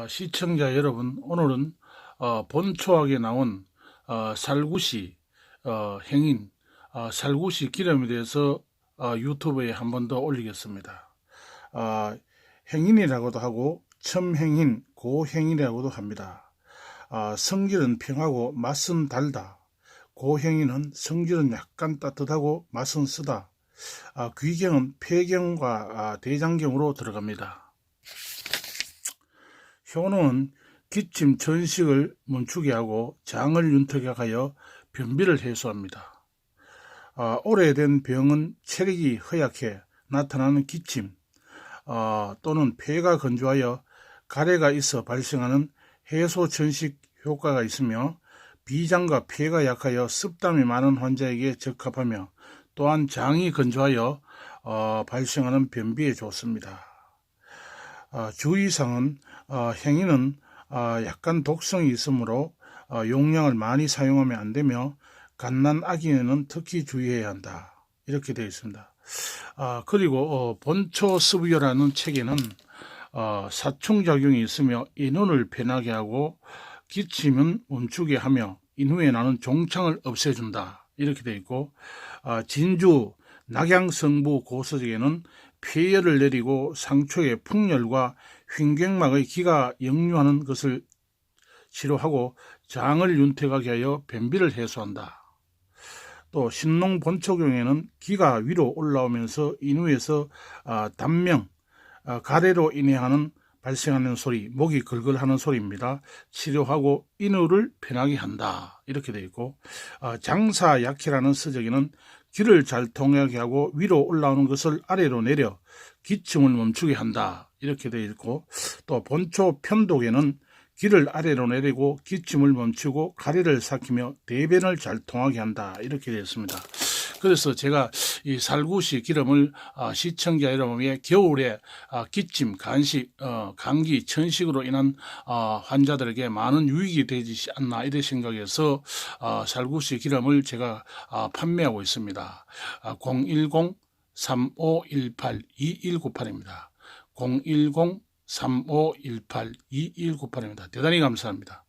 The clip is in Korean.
시청자 여러분, 오늘은 본초학에 나온 살구시 행인, 살구시 기름에 대해서 유튜브에 한 번 더 올리겠습니다. 행인이라고도 하고 첨행인, 고행인이라고도 합니다. 성질은 평하고 맛은 달다. 고행인은 성질은 약간 따뜻하고 맛은 쓰다. 귀경은 폐경과 대장경으로 들어갑니다. 효는 기침, 전식을 멈추게 하고 장을 윤택하게 하여 변비를 해소합니다. 오래된 병은 체력이 허약해 나타나는 기침 또는 폐가 건조하여 가래가 있어 발생하는 해소 전식 효과가 있으며 비장과 폐가 약하여 습담이 많은 환자에게 적합하며 또한 장이 건조하여 발생하는 변비에 좋습니다. 주의사항은 행인은 약간 독성이 있으므로 용량을 많이 사용하면 안 되며 갓난 아기에는 특히 주의해야 한다. 이렇게 되어 있습니다. 그리고 본초습유라는 책에는 사충작용이 있으며 인후를 편하게 하고 기침은 멈추게 하며 인후에 나는 종창을 없애준다. 이렇게 되어 있고 진주 낙양성부 고서적에는 폐열을 내리고 상초의 풍열과 횡격막의 기가 역류하는 것을 치료하고 장을 윤택하게 하여 변비를 해소한다. 또 신농본초경에는 기가 위로 올라오면서 인후에서 단명, 가래로 인해 발생하는 소리, 목이 걸걸하는 소리입니다. 치료하고 인후를 편하게 한다. 이렇게 되어 있고 장사약해라는 서적에는 기를 잘 통하게 하고 위로 올라오는 것을 아래로 내려 기침을 멈추게 한다. 이렇게 되어 있고 또 본초 편독에는 기를 아래로 내리고 기침을 멈추고 가래를 삭히며 대변을 잘 통하게 한다. 이렇게 되어 있습니다. 그래서 제가 이 살구시 기름을 시청자 여러분의 겨울에 기침, 간식, 감기, 천식으로 인한 환자들에게 많은 유익이 되지 않나 이런 생각해서 살구시 기름을 제가 판매하고 있습니다. 010-3518-2198입니다. 010-3518-2198입니다. 대단히 감사합니다.